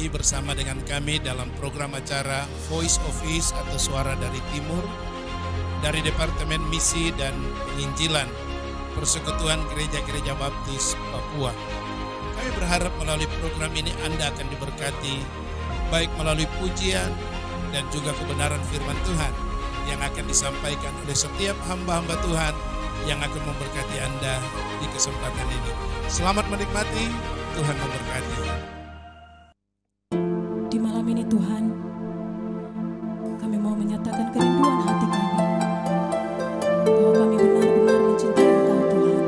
kembali bersama dengan kami dalam program acara Voice of East atau Suara dari Timur dari Departemen Misi dan Penginjilan Persekutuan Gereja-Gereja Baptis Papua. Kami berharap melalui program ini Anda akan diberkati baik melalui pujian dan juga kebenaran firman Tuhan yang akan disampaikan oleh setiap hamba-hamba Tuhan yang akan memberkati Anda di kesempatan ini. Selamat menikmati, Tuhan memberkati. Di malam ini Tuhan, kami mau menyatakan kerinduan hati kami, bahwa kami benar-benar mencintai Engkau Tuhan.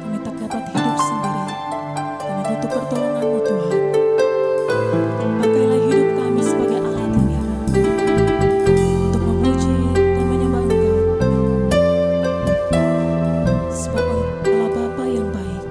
Kami tak dapat hidup sendiri, kami butuh pertolongan-Mu Tuhan. Pakailah hidup kami sebagai alat-Mu ya Rabb, untuk memuji dan menyembah Engkau, sebab Engkau adalah Bapa yang baik.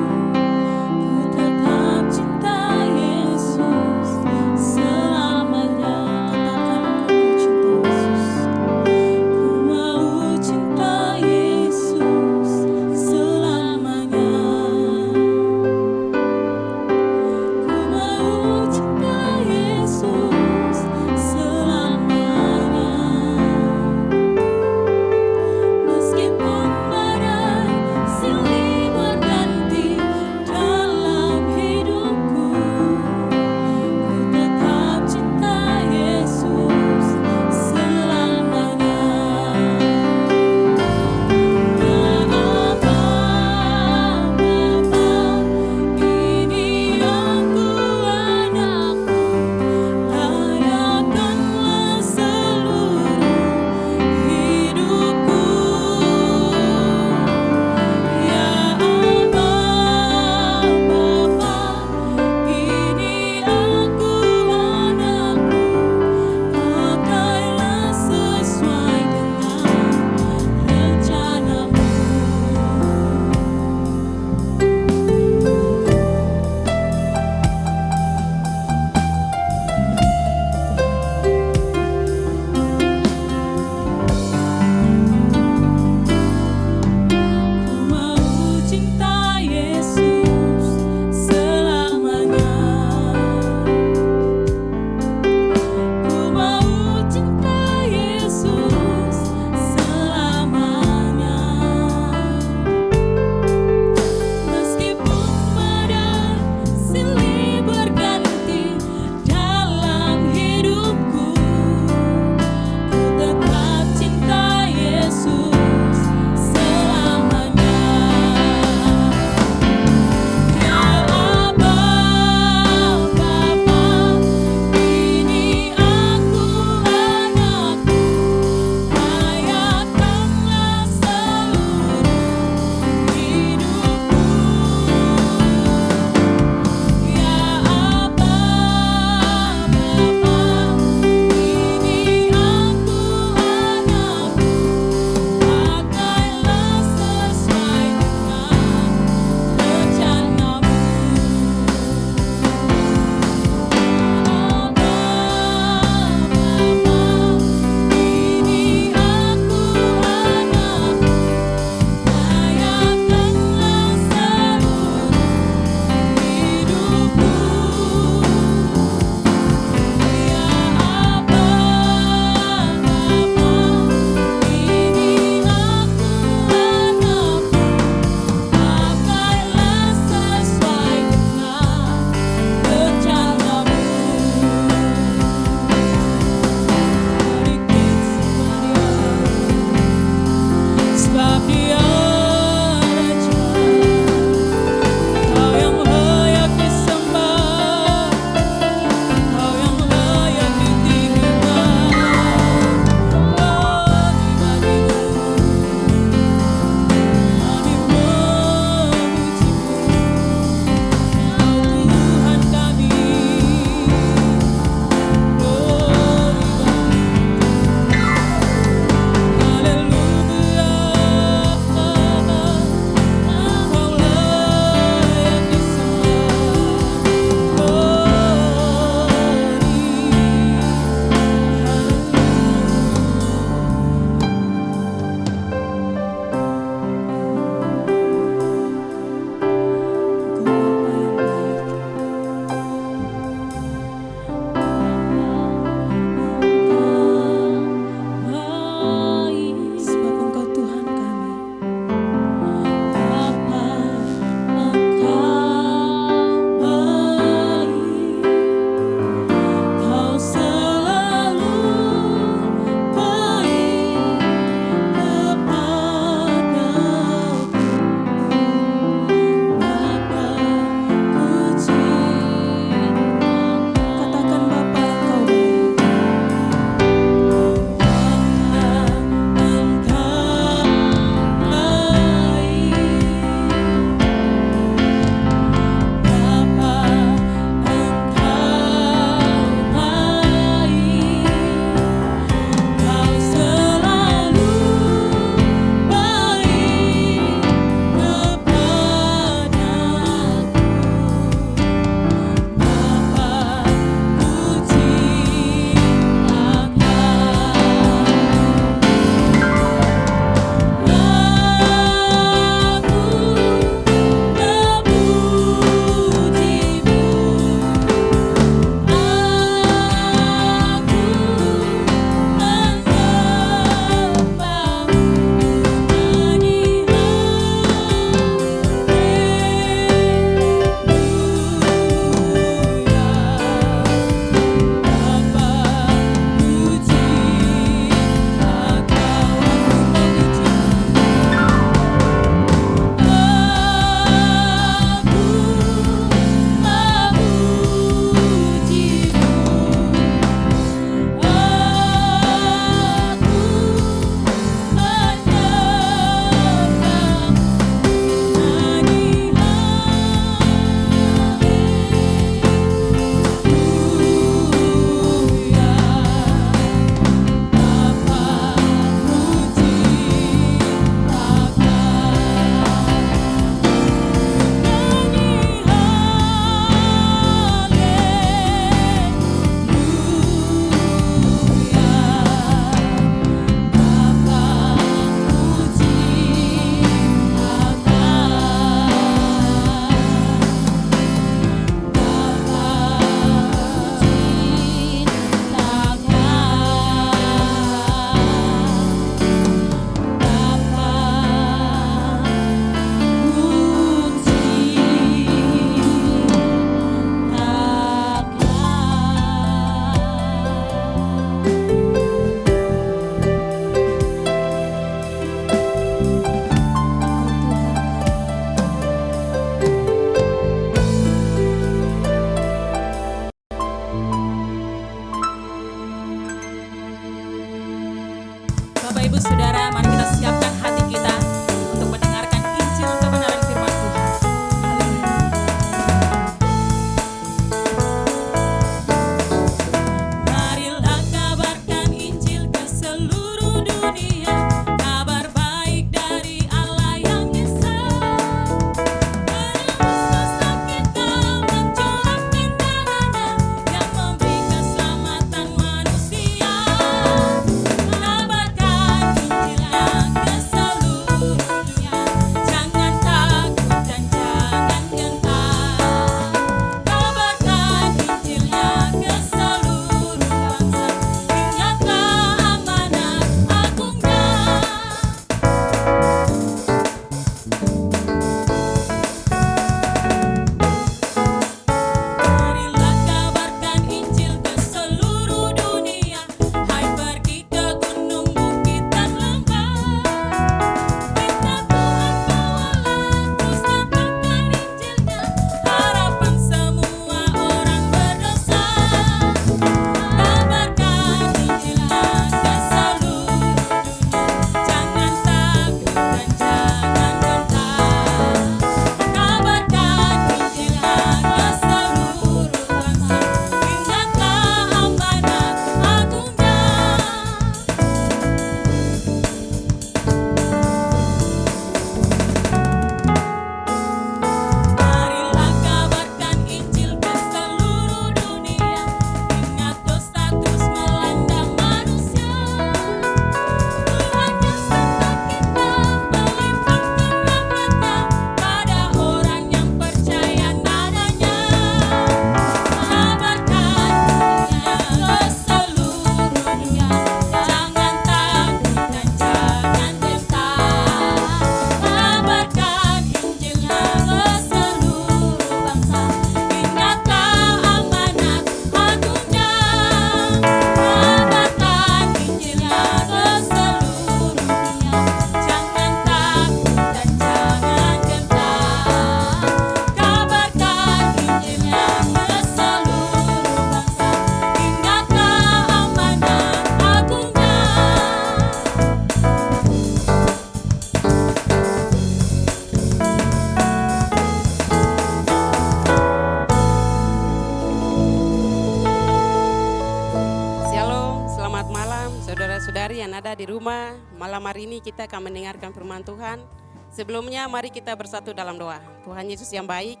ada di rumah, malam hari ini kita akan mendengarkan firman Tuhan. Sebelumnya mari kita bersatu dalam doa. Tuhan Yesus yang baik,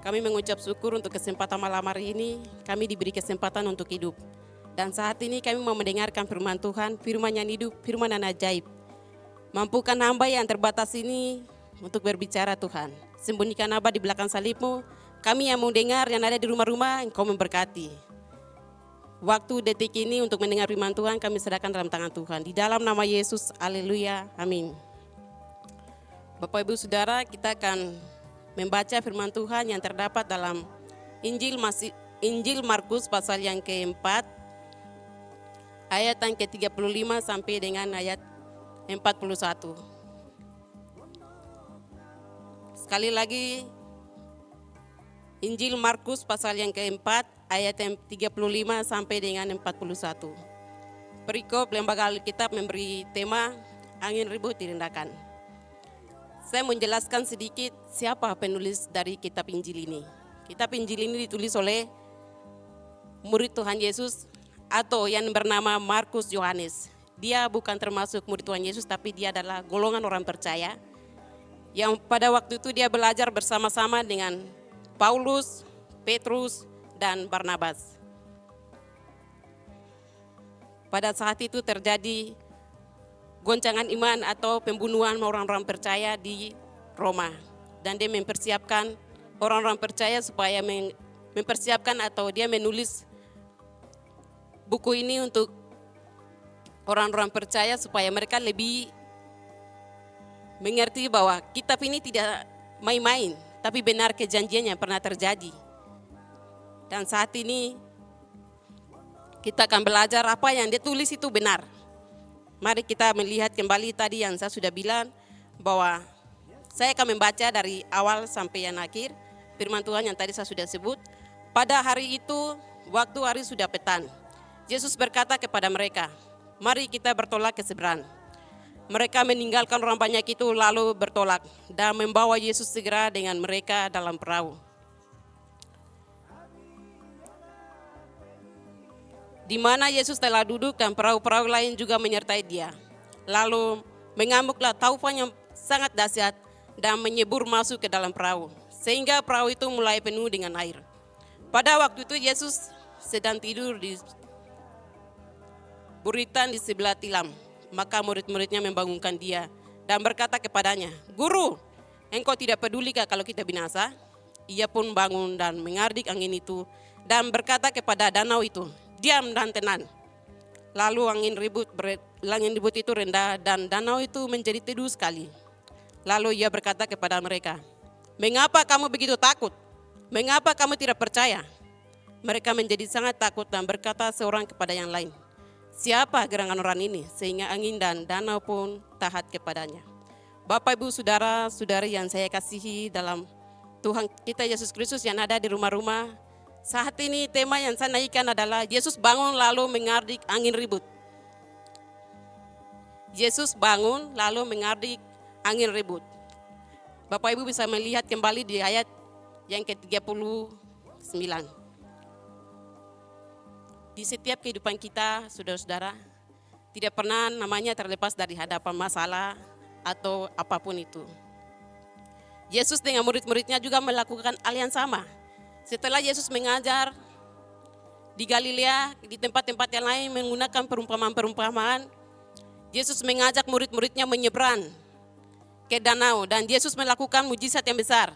kami mengucap syukur untuk kesempatan malam hari ini. Kami diberi kesempatan untuk hidup. Dan saat ini kami mau mendengarkan firman Tuhan, firman yang hidup, firman yang ajaib. Mampukan hamba yang terbatas ini untuk berbicara Tuhan. Sembunyikan hamba di belakang salib-Mu. Kami yang mau dengar, yang ada di rumah-rumah, Engkau memberkati. Waktu detik ini untuk mendengar firman Tuhan kami serahkan dalam tangan Tuhan. Di dalam nama Yesus, haleluya, amin. Bapak Ibu Saudara, kita akan membaca firman Tuhan yang terdapat dalam Injil Markus pasal yang keempat, ayat yang ke-35 sampai dengan ayat 41. Sekali lagi, Injil Markus pasal yang keempat, ayat yang 35 sampai dengan 41. Perikop Lembaga Alkitab memberi tema angin ribut direndahkan. Saya menjelaskan sedikit siapa penulis dari kitab Injil ini. Kitab Injil ini ditulis oleh murid Tuhan Yesus atau yang bernama Markus Yohanes. Dia bukan termasuk murid Tuhan Yesus, tapi dia adalah golongan orang percaya yang pada waktu itu dia belajar bersama-sama dengan Paulus, Petrus, dan Barnabas. Pada saat itu terjadi goncangan iman atau pembunuhan orang-orang percaya di Roma. Dan dia mempersiapkan orang-orang percaya supaya mempersiapkan atau dia menulis buku ini untuk orang-orang percaya supaya mereka lebih mengerti bahwa kitab ini tidak main-main, tapi benar kejadian yang pernah terjadi. Dan saat ini kita akan belajar apa yang dia tulis itu benar. Mari kita melihat kembali tadi yang saya sudah bilang bahwa saya akan membaca dari awal sampai yang akhir firman Tuhan yang tadi saya sudah sebut. Pada hari itu, waktu hari sudah petang, Yesus berkata kepada mereka, "Mari kita bertolak ke seberang." Mereka meninggalkan orang banyak itu lalu bertolak dan membawa Yesus segera dengan mereka dalam perahu. Di mana Yesus telah duduk dan perahu-perahu lain juga menyertai dia. Lalu mengamuklah taufan yang sangat dahsyat dan menyebur masuk ke dalam perahu, sehingga perahu itu mulai penuh dengan air. Pada waktu itu Yesus sedang tidur di buritan di sebelah tilam. Maka murid-muridnya membangunkan dia dan berkata kepadanya, "Guru, engkau tidak pedulikah kalau kita binasa?" Ia pun bangun dan mengardik angin itu dan berkata kepada danau itu, "Diam dan tenang." Lalu angin ribut itu rendah dan danau itu menjadi teduh sekali. Lalu ia berkata kepada mereka, "Mengapa kamu begitu takut? Mengapa kamu tidak percaya?" Mereka menjadi sangat takut dan berkata seorang kepada yang lain, "Siapa gerangan orang ini sehingga angin dan danau pun taat kepadanya?" Bapak, Ibu, Saudara, Saudari yang saya kasihi dalam Tuhan kita Yesus Kristus yang ada di rumah-rumah. Saat ini tema yang saya naikkan adalah Yesus bangun lalu mengardik angin ribut. Yesus bangun lalu mengardik angin ribut. Bapak Ibu bisa melihat kembali di ayat yang ke-39. Di setiap kehidupan kita, saudara-saudara, tidak pernah namanya terlepas dari hadapan masalah atau apapun itu. Yesus dengan murid-muridnya juga melakukan hal yang sama. Setelah Yesus mengajar di Galilea, di tempat-tempat yang lain menggunakan perumpamaan-perumpamaan, Yesus mengajak murid-muridnya menyeberang ke danau dan Yesus melakukan mujizat yang besar.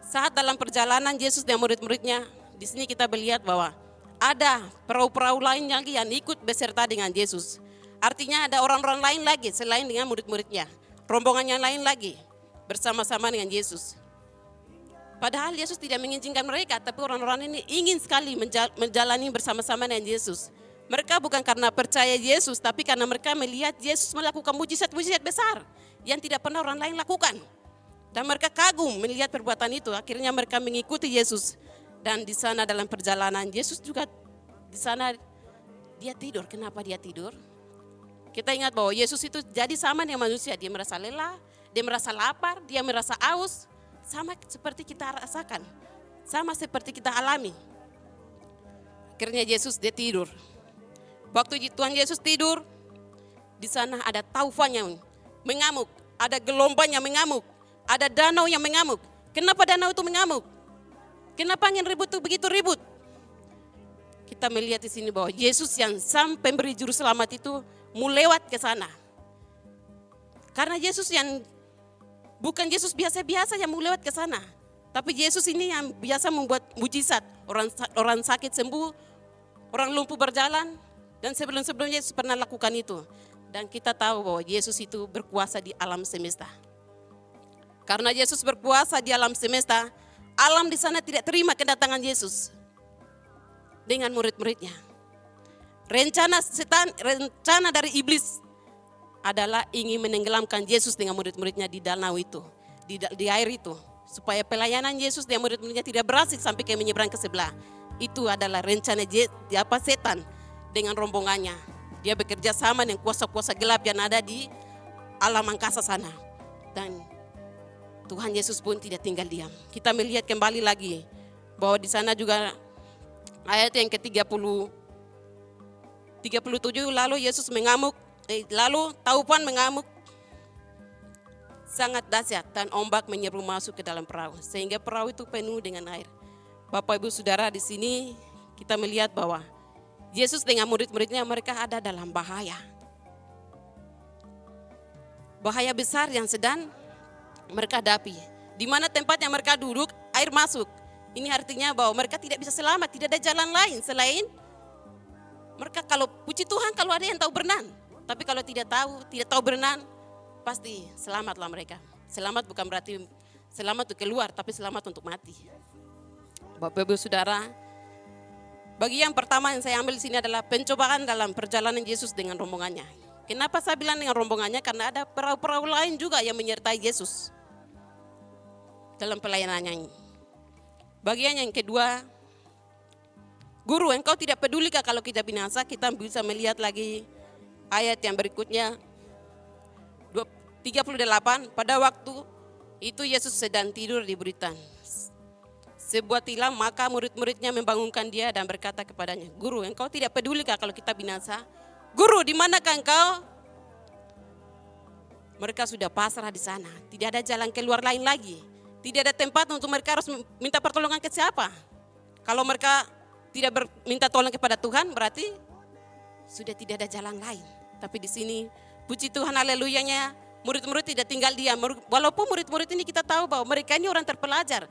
Saat dalam perjalanan Yesus dan murid-muridnya, di sini kita melihat bahwa ada perahu-perahu lain lagi yang ikut beserta dengan Yesus. Artinya ada orang-orang lain lagi selain dengan murid-muridnya. Rombongan yang lain lagi bersama-sama dengan Yesus. Padahal Yesus tidak mengizinkan mereka, tapi orang-orang ini ingin sekali menjalani bersama-sama dengan Yesus. Mereka bukan karena percaya Yesus, tapi karena mereka melihat Yesus melakukan mujizat-mujizat besar yang tidak pernah orang lain lakukan. Dan mereka kagum melihat perbuatan itu, akhirnya mereka mengikuti Yesus. Dan di sana dalam perjalanan Yesus juga di sana dia tidur. Kenapa dia tidur? Kita ingat bahwa Yesus itu jadi sama dengan manusia. Dia merasa lelah, dia merasa lapar, dia merasa haus. Sama seperti kita rasakan, sama seperti kita alami. Akhirnya Yesus dia tidur. Waktu Tuhan Yesus tidur, Di sana ada taufan yang mengamuk, ada gelombang yang mengamuk, ada danau yang mengamuk. Kenapa danau itu mengamuk? Kenapa angin ribut itu begitu ribut? Kita melihat di sini bahwa Yesus yang sang pemberi juru selamat itu mau lewat ke sana. Karena Yesus yang bukan Yesus biasa-biasa yang mau lewat ke sana. Tapi Yesus ini yang biasa membuat mujizat. Orang sakit sembuh, orang lumpuh berjalan. Dan sebelum-sebelumnya Yesus pernah lakukan itu. Dan kita tahu bahwa Yesus itu berkuasa di alam semesta. Karena Yesus berkuasa di alam semesta, alam di sana tidak terima kedatangan Yesus dengan murid-muridnya. Rencana setan, rencana dari iblis adalah ingin menenggelamkan Yesus dengan murid-muridnya di danau itu, di air itu. Supaya pelayanan Yesus dengan murid-muridnya tidak berhasil sampai ke menyeberang ke sebelah. Itu adalah rencana setan dengan rombongannya. Dia bekerja sama dengan kuasa-kuasa gelap yang ada di alam angkasa sana. Dan Tuhan Yesus pun tidak tinggal diam. Kita melihat kembali lagi bahwa di sana juga ayat yang ke-37, lalu Yesus mengamuk, lalu taufan mengamuk sangat dahsyat dan ombak menyeru masuk ke dalam perahu sehingga perahu itu penuh dengan air. Bapak Ibu Saudara, di sini kita melihat bahwa Yesus dengan murid-muridnya mereka ada dalam bahaya. Bahaya besar yang sedang mereka hadapi. Di mana tempat yang mereka duduk, air masuk. Ini artinya bahwa mereka tidak bisa selamat, tidak ada jalan lain selain mereka kalau puji Tuhan kalau ada yang tahu berenang. Tapi kalau tidak tahu berenang, pasti selamatlah mereka. Selamat bukan berarti selamat untuk keluar, tapi selamat untuk mati. Bapak Ibu Saudara, bagian pertama yang saya ambil di sini adalah pencobaan dalam perjalanan Yesus dengan rombongannya. Kenapa saya bilang dengan rombongannya? Karena ada perahu-perahu lain juga yang menyertai Yesus dalam pelayanannya ini. Bagian yang kedua, Guru, engkau tidak pedulikah kalau kita binasa? Kita bisa melihat lagi ayat yang berikutnya, 38. Pada waktu itu Yesus sedang tidur di buritan. Sebuah tilam, maka murid-muridnya membangunkan dia dan berkata kepadanya, Guru, engkau tidak pedulikah kalau kita binasa? Guru, di manakah engkau? Mereka sudah pasrah di sana, tidak ada jalan keluar lain lagi. Tidak ada tempat untuk mereka harus minta pertolongan ke siapa. Kalau mereka tidak minta tolong kepada Tuhan, berarti sudah tidak ada jalan lain. Tapi di sini, puji Tuhan, haleluyanya, murid-murid tidak tinggal diam. Walaupun murid-murid ini kita tahu bahwa mereka ini orang terpelajar.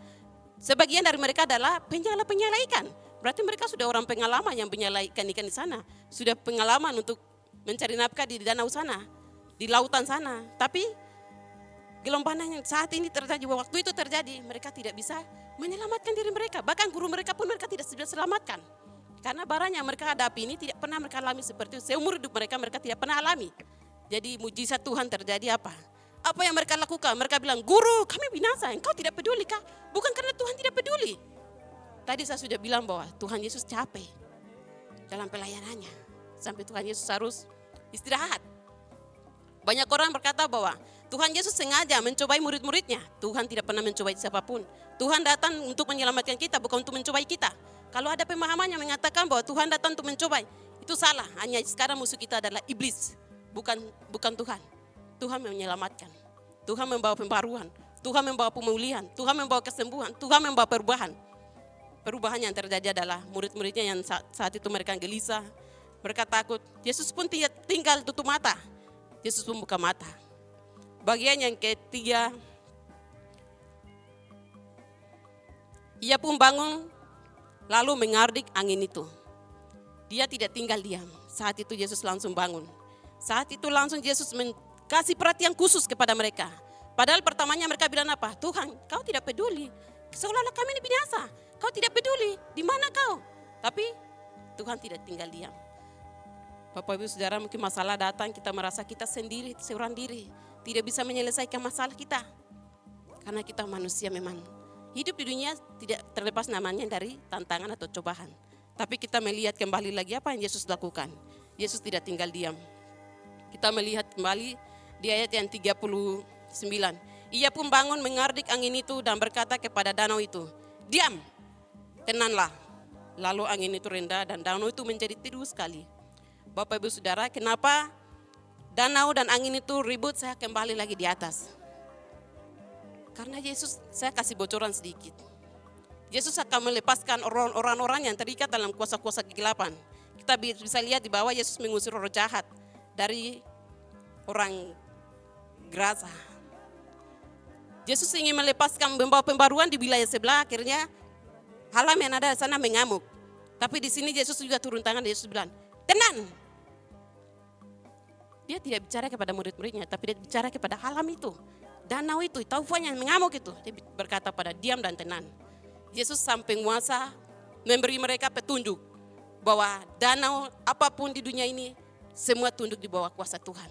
Sebagian dari mereka adalah penyala ikan. Berarti mereka sudah orang pengalaman yang menyala ikan-ikan di sana. Sudah pengalaman untuk mencari nafkah di danau sana, di lautan sana. Tapi gelombang yang saat ini terjadi, waktu itu terjadi, mereka tidak bisa menyelamatkan diri mereka. Bahkan guru mereka pun mereka tidak sudah selamatkan. Karena barang yang mereka hadapi ini tidak pernah mereka alami seperti itu. Seumur hidup mereka tidak pernah alami. Jadi mujizat Tuhan terjadi apa? Apa yang mereka lakukan? Mereka bilang, Guru, kami binasa, engkau tidak peduli kah? Bukan karena Tuhan tidak peduli. Tadi saya sudah bilang bahwa Tuhan Yesus capek dalam pelayanannya. Sampai Tuhan Yesus harus istirahat. Banyak orang berkata bahwa Tuhan Yesus sengaja mencobai murid-muridnya. Tuhan tidak pernah mencobai siapapun. Tuhan datang untuk menyelamatkan kita, bukan untuk mencobai kita. Kalau ada pemahaman yang mengatakan bahwa Tuhan datang untuk mencobai, itu salah. Hanya sekarang musuh kita adalah iblis, bukan Tuhan. Tuhan menyelamatkan. Tuhan membawa pembaruan. Tuhan membawa pemulihan. Tuhan membawa kesembuhan. Tuhan membawa perubahan. Perubahan yang terjadi adalah murid-muridnya yang saat itu mereka gelisah. Mereka takut. Yesus pun tinggal tutup mata. Yesus pun buka mata. Bagian yang ketiga, ia pun bangun lalu mengardik angin itu. Dia tidak tinggal diam. Saat itu Yesus langsung bangun. Saat itu langsung Yesus kasih perhatian khusus kepada mereka. Padahal pertamanya mereka bilang apa? Tuhan, kau tidak peduli. Seolah-olah kami ini binasa. Kau tidak peduli. Di mana kau? Tapi Tuhan tidak tinggal diam. Bapak Ibu Saudara, mungkin masalah datang kita merasa kita sendiri, seorang diri. Tidak bisa menyelesaikan masalah kita. Karena kita manusia memang. Hidup di dunia tidak terlepas namanya dari tantangan atau cobaan. Tapi kita melihat kembali lagi apa yang Yesus lakukan. Yesus tidak tinggal diam. Kita melihat kembali di ayat yang 39. Ia pun bangun mengardik angin itu dan berkata kepada danau itu, diam, tenanglah. Lalu angin itu rendah dan danau itu menjadi teduh sekali. Bapak Ibu Saudara, kenapa danau dan angin itu ribut, saya kembali lagi di atas. Karena Yesus, saya kasih bocoran sedikit. Yesus akan melepaskan orang-orang yang terikat dalam kuasa-kuasa kegelapan. Kita bisa lihat di bawah Yesus mengusir roh jahat dari orang Gerasa. Yesus ingin melepaskan, membawa pembaruan di wilayah sebelah, akhirnya halam yang ada di sana mengamuk. Tapi di sini Yesus juga turun tangan, Yesus bilang, tenang. Dia tidak bicara kepada murid-muridnya, tapi dia bicara kepada halam itu. Danau itu, taufan yang mengamuk itu. Dia berkata pada diam dan tenang. Yesus sampai penguasa memberi mereka petunjuk bahwa danau apapun di dunia ini semua tunduk di bawah kuasa Tuhan.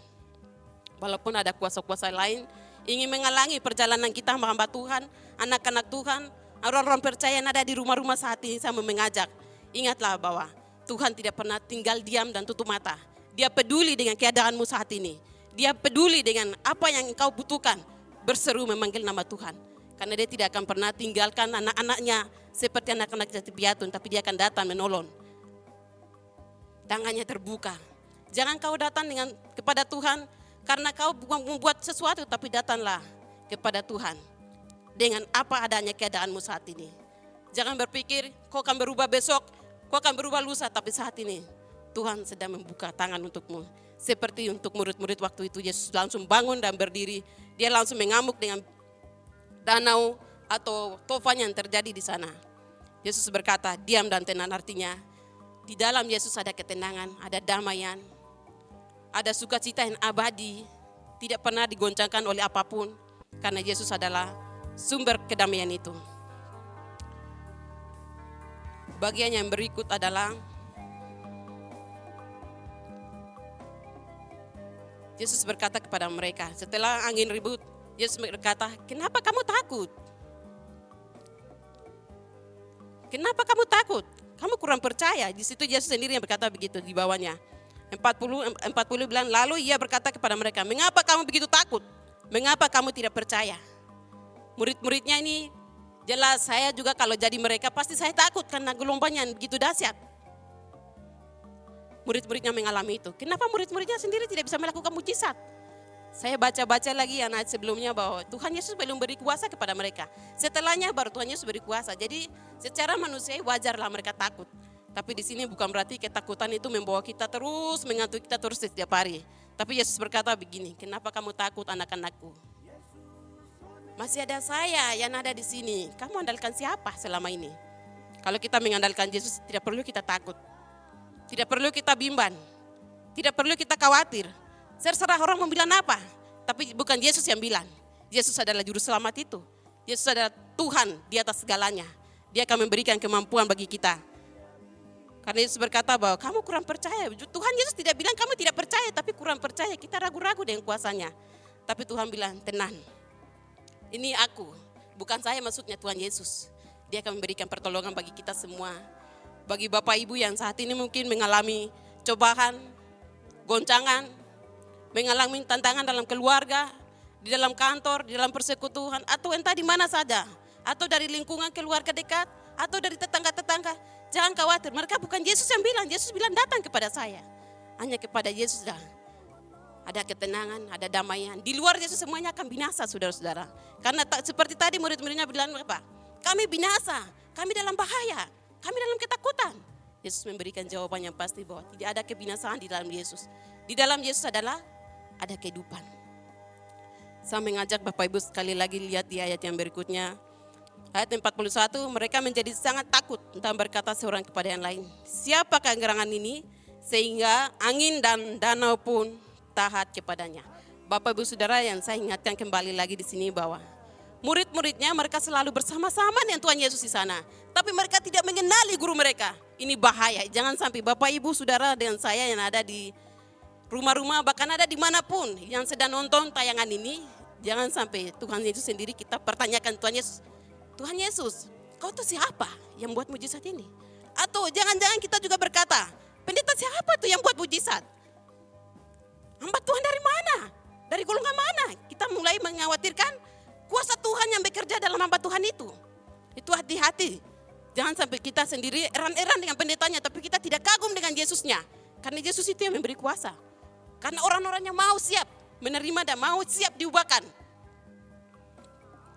Walaupun ada kuasa-kuasa lain ingin menghalangi perjalanan kita hamba Tuhan, anak-anak Tuhan, orang-orang percaya yang ada di rumah-rumah saat ini, saya mengajak, ingatlah bahwa Tuhan tidak pernah tinggal diam dan tutup mata. Dia peduli dengan keadaanmu saat ini. Dia peduli dengan apa yang engkau butuhkan. Berseru memanggil nama Tuhan. Karena dia tidak akan pernah tinggalkan anak-anaknya seperti anak-anak jati piatu, tapi dia akan datang menolong. Tangannya terbuka. Jangan kau datang kepada Tuhan karena kau bukan membuat sesuatu, tapi datanglah kepada Tuhan dengan apa adanya keadaanmu saat ini. Jangan berpikir kau akan berubah besok, kau akan berubah lusa, tapi saat ini Tuhan sedang membuka tangan untukmu. Seperti untuk murid-murid waktu itu, Yesus langsung bangun dan berdiri. Dia langsung mengamuk dengan danau atau tofan yang terjadi di sana. Yesus berkata, diam dan tenang, artinya di dalam Yesus ada ketenangan, ada damaian, ada sukacita yang abadi, tidak pernah digoncangkan oleh apapun, karena Yesus adalah sumber kedamaian itu. Bagian yang berikut adalah Yesus berkata kepada mereka, setelah angin ribut, Yesus berkata, kenapa kamu takut? Kenapa kamu takut? Kamu kurang percaya. Di situ Yesus sendiri yang berkata begitu di bawahnya. 40 bilang, lalu ia berkata kepada mereka, mengapa kamu begitu takut? Mengapa kamu tidak percaya? Murid-muridnya ini jelas, saya juga kalau jadi mereka pasti saya takut karena gelombang yang begitu dahsyat. Murid-muridnya mengalami itu. Kenapa murid-muridnya sendiri tidak bisa melakukan mujizat? Saya baca-baca lagi ayat sebelumnya bahwa Tuhan Yesus belum beri kuasa kepada mereka. Setelahnya baru Tuhan Yesus beri kuasa. Jadi secara manusia wajarlah mereka takut. Tapi di sini bukan berarti ketakutan itu membawa kita terus, menghantui kita terus setiap hari. Tapi Yesus berkata begini, kenapa kamu takut anak-anakku? Masih ada saya yang ada di sini. Kamu andalkan siapa selama ini? Kalau kita mengandalkan Yesus, tidak perlu kita takut. Tidak perlu kita bimbang. Tidak perlu kita khawatir. Terserah orang mau bilang apa. Tapi bukan Yesus yang bilang. Yesus adalah juru selamat itu. Yesus adalah Tuhan di atas segalanya. Dia akan memberikan kemampuan bagi kita. Karena Yesus berkata bahwa kamu kurang percaya. Tuhan Yesus tidak bilang kamu tidak percaya, tapi kurang percaya. Kita ragu-ragu dengan kuasanya. Tapi Tuhan bilang, tenang. Ini aku. Bukan saya maksudnya, Tuhan Yesus. Dia akan memberikan pertolongan bagi kita semua. Bagi Bapak Ibu yang saat ini mungkin mengalami cobaan, goncangan, mengalami tantangan dalam keluarga, di dalam kantor, di dalam persekutuan, atau entah di mana saja, atau dari lingkungan keluarga dekat, atau dari tetangga-tetangga. Jangan khawatir, mereka bukan Yesus yang bilang. Yesus bilang datang kepada saya. Hanya kepada Yesus dah ada ketenangan, ada damaian. Di luar Yesus semuanya akan binasa, saudara-saudara. Karena seperti tadi murid-muridnya bilang apa? Kami binasa, kami dalam bahaya, kami dalam ketakutan. Yesus memberikan jawaban yang pasti bahwa tidak ada kebinasaan di dalam Yesus. Di dalam Yesus adalah ada kehidupan. Saya mengajak Bapak Ibu sekali lagi lihat di ayat yang berikutnya. Ayat 41, mereka menjadi sangat takut dan berkata seorang kepada yang lain, siapakah gerangan ini sehingga angin dan danau pun taat kepadanya. Bapak Ibu Saudara yang saya ingatkan kembali lagi di sini bahwa murid-muridnya mereka selalu bersama-sama dengan Tuhan Yesus di sana. Tapi mereka tidak mengenali guru mereka. Ini bahaya, jangan sampai Bapak Ibu Saudara dan saya yang ada di rumah-rumah, bahkan ada dimanapun yang sedang nonton tayangan ini, jangan sampai Tuhan Yesus sendiri kita pertanyakan Tuhan Yesus, kau tuh siapa yang buat mujizat ini? Atau jangan-jangan kita juga berkata, pendeta siapa tuh yang buat mujizat? Hamba Tuhan dari mana? Dari golongan mana? Kita mulai mengkhawatirkan kuasa Tuhan yang bekerja dalam hamba Tuhan itu. Itu hati-hati. Jangan sampai kita sendiri eran-eran dengan pendetanya, tapi kita tidak kagum dengan Yesusnya. Karena Yesus itu yang memberi kuasa. Karena orang-orangnya mau siap menerima dan mau siap diubahkan.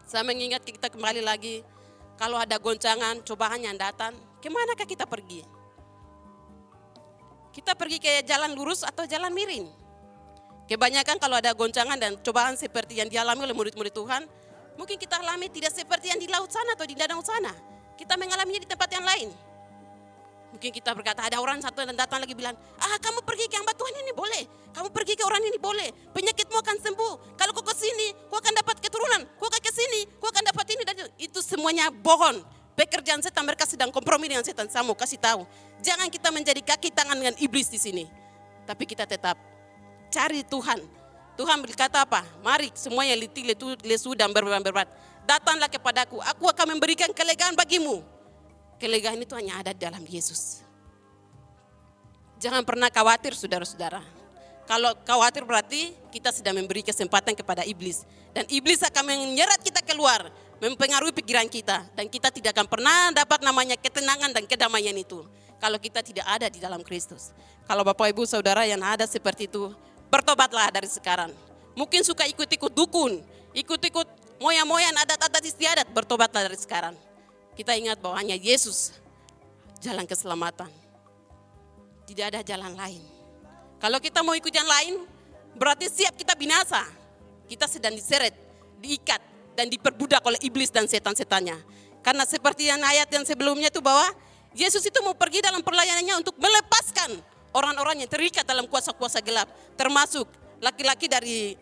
Saya mengingat kita kembali lagi, kalau ada goncangan, cobaan yang datang, kemanakah kita pergi? Kita pergi ke jalan lurus atau jalan miring? Kebanyakan kalau ada goncangan dan cobaan seperti yang dialami oleh murid-murid Tuhan, mungkin kita alami tidak seperti yang di laut sana atau di danau sana. Kita mengalaminya di tempat yang lain. Mungkin kita berkata, ada orang satu yang datang lagi bilang, kamu pergi ke hamba Tuhan ini boleh. Kamu pergi ke orang ini boleh. Penyakitmu akan sembuh. Kalau kau ke sini, kau akan dapat keturunan. Kau ke sini, kau akan dapat ini. Dan itu semuanya bohong. Pekerjaan setan, mereka sedang kompromi dengan setan. Saya mau kasih tahu. Jangan kita menjadi kaki tangan dengan iblis di sini. Tapi kita tetap cari Tuhan. Tuhan berkata apa? Mari semua yang letih, lesu dan berbeban-berat. Datanglah kepadaku. Aku akan memberikan kelegaan bagimu. Kelegaan itu hanya ada dalam Yesus. Jangan pernah khawatir saudara-saudara. Kalau khawatir berarti kita sedang memberi kesempatan kepada iblis. Dan iblis akan menyerat kita keluar, mempengaruhi pikiran kita. Dan kita tidak akan pernah dapat namanya ketenangan dan kedamaian itu. Kalau kita tidak ada di dalam Kristus. Kalau Bapak Ibu Saudara yang ada seperti itu, bertobatlah dari sekarang. Mungkin suka ikut-ikut dukun, ikut-ikut moya-moyan adat-adat istiadat, bertobatlah dari sekarang. Kita ingat bahwa hanya Yesus jalan keselamatan. Tidak ada jalan lain. Kalau kita mau ikut jalan lain, berarti siap kita binasa. Kita sedang diseret, diikat, dan diperbudak oleh iblis dan setan-setannya. Karena seperti yang ayat yang sebelumnya itu bahwa Yesus itu mau pergi dalam pelayanannya untuk melepaskan orang-orang yang terikat dalam kuasa-kuasa gelap. Termasuk laki-laki dari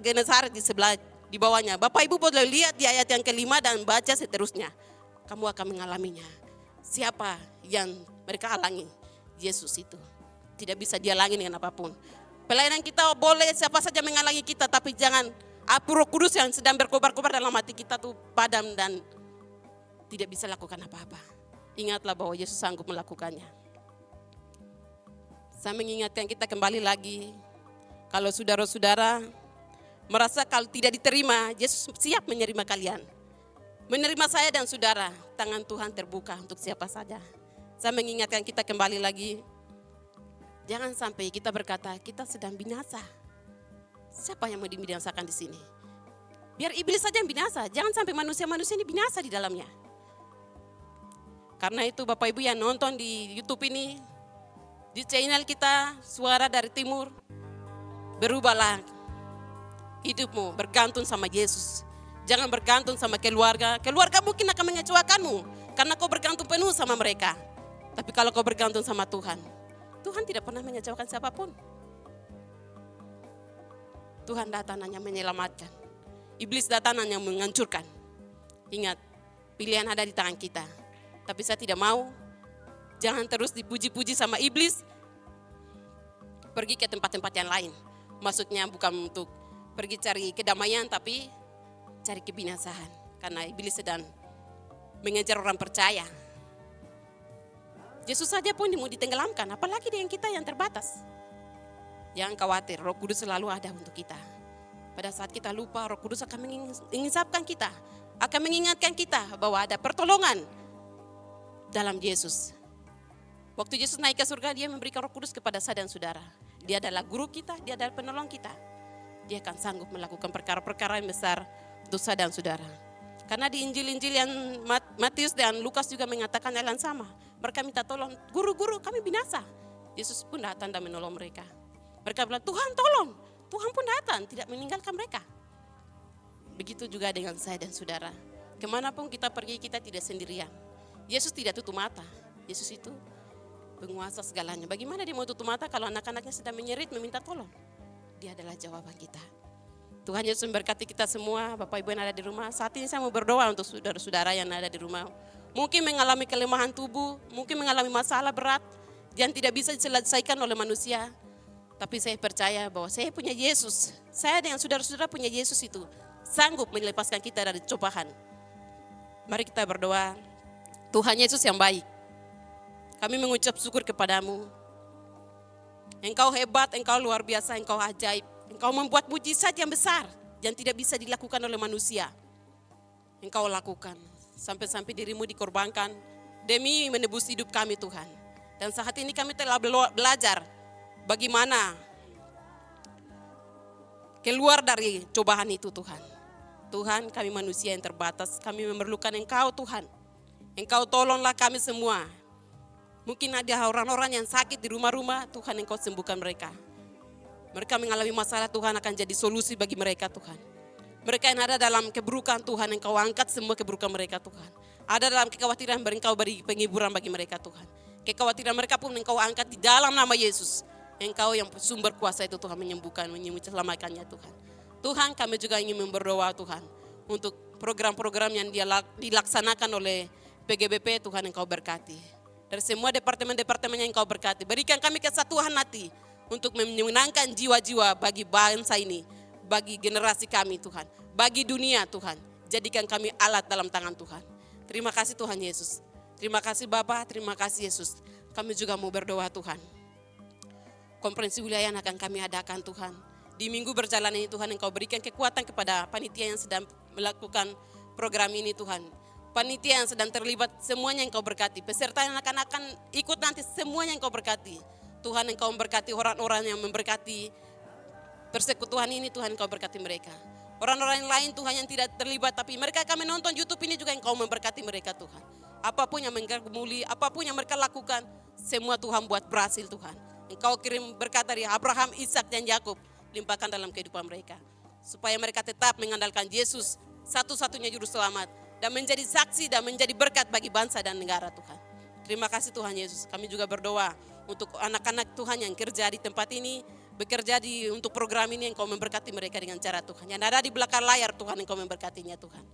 Genesaret di sebelah di bawahnya. Bapak Ibu boleh lihat di ayat yang kelima dan baca seterusnya. Kamu akan mengalaminya. Siapa yang mereka halangi? Yesus itu. Tidak bisa dihalangi dengan apapun. Pelayanan kita boleh siapa saja menghalangi kita, tapi jangan api Roh Kudus yang sedang berkobar-kobar dalam hati kita tuh padam dan tidak bisa lakukan apa-apa. Ingatlah bahwa Yesus sanggup melakukannya. Saya mengingatkan kita kembali lagi, kalau saudara-saudara merasa kalau tidak diterima, Yesus siap menerima kalian. Menerima saya dan saudara, tangan Tuhan terbuka untuk siapa saja. Saya mengingatkan kita kembali lagi, jangan sampai kita berkata kita sedang binasa. Siapa yang mau dibinasakan di sini? Biar iblis saja yang binasa, jangan sampai manusia-manusia ini binasa di dalamnya. Karena itu Bapak Ibu yang nonton di YouTube ini, di channel kita Suara dari Timur, berubahlah hidupmu, bergantung sama Yesus. Jangan bergantung sama keluarga. Keluarga mungkin akan mengecewakanmu karena kau bergantung penuh sama mereka. Tapi kalau kau bergantung sama Tuhan, Tuhan tidak pernah mengecewakan siapapun. Tuhan datang hanya menyelamatkan. Iblis datang hanya menghancurkan. Ingat, pilihan ada di tangan kita. Tapi saya tidak mau, jangan terus dipuji-puji sama iblis. Pergi ke tempat-tempat yang lain. Maksudnya bukan untuk pergi cari kedamaian, tapi cari kebinasaan. Karena iblis sedang mengejar orang percaya. Yesus saja pun mau ditenggelamkan, apalagi dengan kita yang terbatas. Jangan khawatir, Roh Kudus selalu ada untuk kita. Pada saat kita lupa, Roh Kudus akan mengingatkan kita, akan mengingatkan kita bahwa ada pertolongan dalam Yesus. Waktu Yesus naik ke surga, dia memberikan Roh Kudus kepada saya dan saudara. Dia adalah guru kita, dia adalah penolong kita. Dia akan sanggup melakukan perkara-perkara yang besar untuk saya dan saudara. Karena di Injil-Injil yang Matius dan Lukas juga mengatakan hal yang sama. Mereka minta tolong, guru-guru kami binasa. Yesus pun datang dan menolong mereka. Mereka bilang, Tuhan tolong. Tuhan pun datang, tidak meninggalkan mereka. Begitu juga dengan saya dan saudara. Kemanapun kita pergi, kita tidak sendirian. Yesus tidak tutup mata. Yesus itu penguasa segalanya. Bagaimana dia mau tutup mata kalau anak-anaknya sedang menyerit meminta tolong? Dia adalah jawaban kita. Tuhan Yesus memberkati kita semua, Bapak Ibu yang ada di rumah. Saat ini saya mau berdoa untuk saudara-saudara yang ada di rumah. Mungkin mengalami kelemahan tubuh, mungkin mengalami masalah berat yang tidak bisa diselesaikan oleh manusia. Tapi saya percaya bahwa saya punya Yesus. Saya dengan saudara-saudara punya Yesus itu sanggup melepaskan kita dari cobaan. Mari kita berdoa. Tuhan Yesus yang baik, kami mengucap syukur kepadamu. Engkau hebat, engkau luar biasa, engkau ajaib. Engkau membuat mujizat yang besar yang tidak bisa dilakukan oleh manusia. Engkau lakukan sampai-sampai dirimu dikorbankan demi menebus hidup kami Tuhan. Dan saat ini kami telah belajar bagaimana keluar dari cobaan itu Tuhan. Tuhan, kami manusia yang terbatas, kami memerlukan Engkau Tuhan. Engkau tolonglah kami semua. Mungkin ada orang-orang yang sakit di rumah-rumah, Tuhan Engkau sembuhkan mereka. Mereka mengalami masalah, Tuhan akan jadi solusi bagi mereka Tuhan. Mereka yang ada dalam keburukan, Tuhan Engkau angkat semua keburukan mereka Tuhan. Ada dalam kekhawatiran, Engkau beri penghiburan bagi mereka Tuhan. Kekhawatiran mereka pun Engkau angkat di dalam nama Yesus. Engkau yang sumber kuasa itu Tuhan menyembuhkan, menyelamatkannya Tuhan. Tuhan, kami juga ingin berdoa Tuhan untuk program-program yang dilaksanakan oleh PGBP, Tuhan Engkau berkati. Dari semua departemen-departemen yang Engkau berkati, berikan kami kesatuan hati untuk memenangkan jiwa-jiwa bagi bangsa ini, bagi generasi kami Tuhan, bagi dunia Tuhan. Jadikan kami alat dalam tangan Tuhan. Terima kasih Tuhan Yesus. Terima kasih Bapa, terima kasih Yesus. Kami juga mau berdoa Tuhan. Konferensi wilayah yang akan kami adakan Tuhan. Di minggu berjalan ini Tuhan, Engkau berikan kekuatan kepada panitia yang sedang melakukan program ini Tuhan. Panitia yang sedang terlibat, semuanya Engkau berkati. Peserta yang akan ikut nanti, semuanya Engkau berkati. Tuhan, Engkau memberkati orang-orang yang memberkati persekutuan ini, Tuhan Engkau berkati mereka. Orang-orang yang lain Tuhan yang tidak terlibat, tapi mereka kami nonton YouTube ini juga Engkau memberkati mereka Tuhan. Apapun yang mereka gumuli, apapun yang mereka lakukan, semua Tuhan buat berhasil Tuhan. Engkau kirim berkat dari Abraham, Ishak dan Yakub, limpahkan dalam kehidupan mereka. Supaya mereka tetap mengandalkan Yesus, satu-satunya juru selamat, dan menjadi saksi dan menjadi berkat bagi bangsa dan negara Tuhan. Terima kasih Tuhan Yesus. Kami juga berdoa untuk anak-anak Tuhan yang kerja di tempat ini, bekerja untuk program ini, Engkau memberkati mereka dengan cara Tuhan. Yang ada di belakang layar Tuhan, Engkau memberkatinya Tuhan.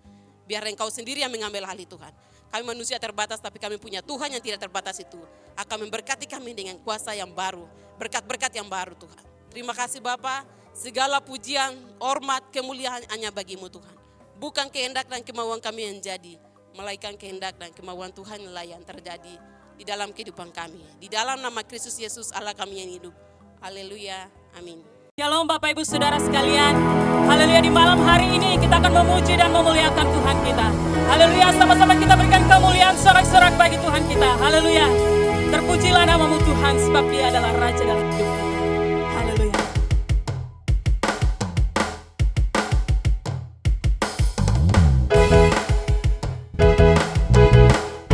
Biar Engkau sendiri yang mengambil alih Tuhan. Kami manusia terbatas, tapi kami punya Tuhan yang tidak terbatas itu. Akan memberkati kami dengan kuasa yang baru, berkat-berkat yang baru Tuhan. Terima kasih Bapa, segala pujian, hormat, kemuliaan hanya bagi-Mu Tuhan. Bukan kehendak dan kemauan kami yang jadi, melainkan kehendak dan kemauan Tuhan yang terjadi di dalam kehidupan kami. Di dalam nama Kristus Yesus Allah kami yang hidup. Haleluya, amin. Shalom Bapak Ibu Saudara sekalian. Haleluya, di malam hari ini kita akan memuji dan memuliakan Tuhan kita. Haleluya, sama-sama kita berikan kemuliaan sorak-sorak bagi Tuhan kita. Haleluya. Terpujilah nama-Mu Tuhan, sebab Dia adalah Raja dalam hidup kita. Haleluya.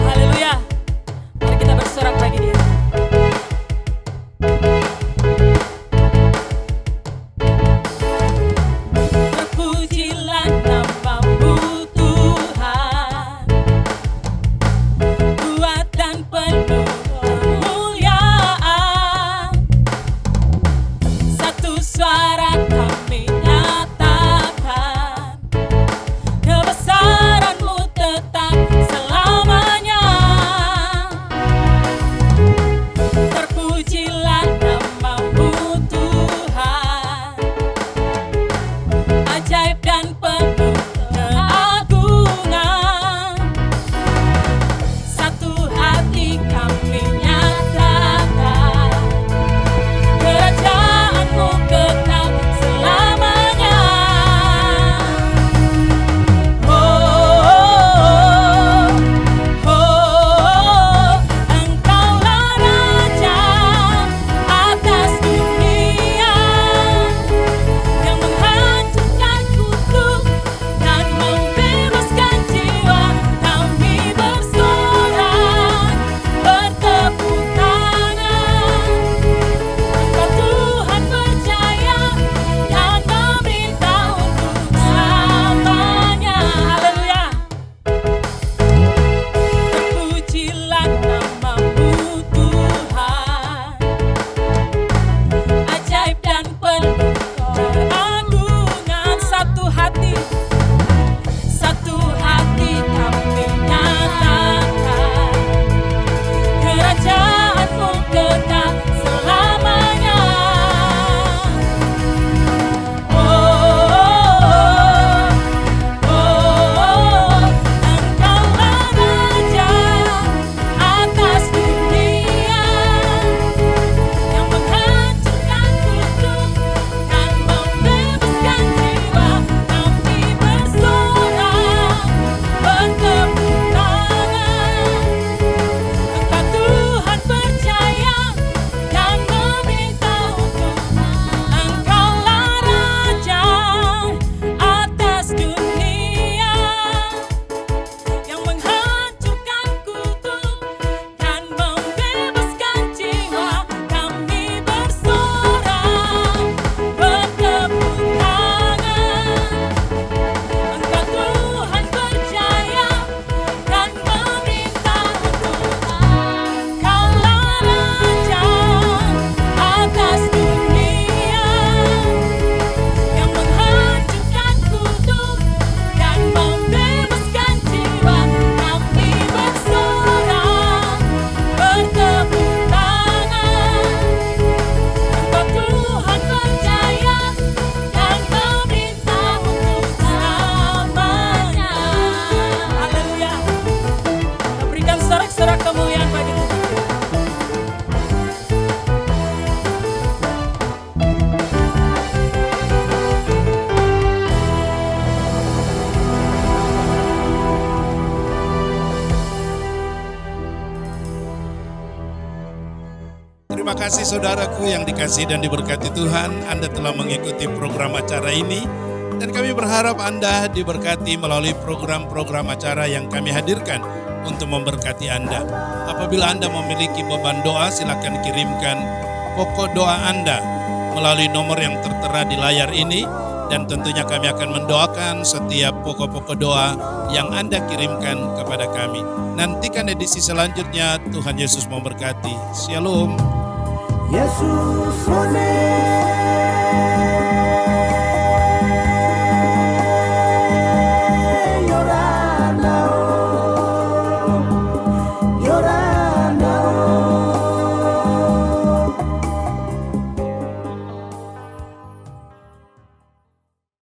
Haleluya. Mari kita bersorak bagi Dia. Terpujilah nama-Mu Tuhan, kuat dan penuh kemuliaan. Terima kasih saudaraku yang dikasihi dan diberkati Tuhan. Anda telah mengikuti program acara ini. Dan kami berharap Anda diberkati melalui program-program acara yang kami hadirkan untuk memberkati Anda. Apabila Anda memiliki beban doa, silakan kirimkan pokok doa Anda melalui nomor yang tertera di layar ini. Dan tentunya kami akan mendoakan setiap pokok-pokok doa yang Anda kirimkan kepada kami. Nantikan edisi selanjutnya. Tuhan Yesus memberkati. Shalom. Yesus,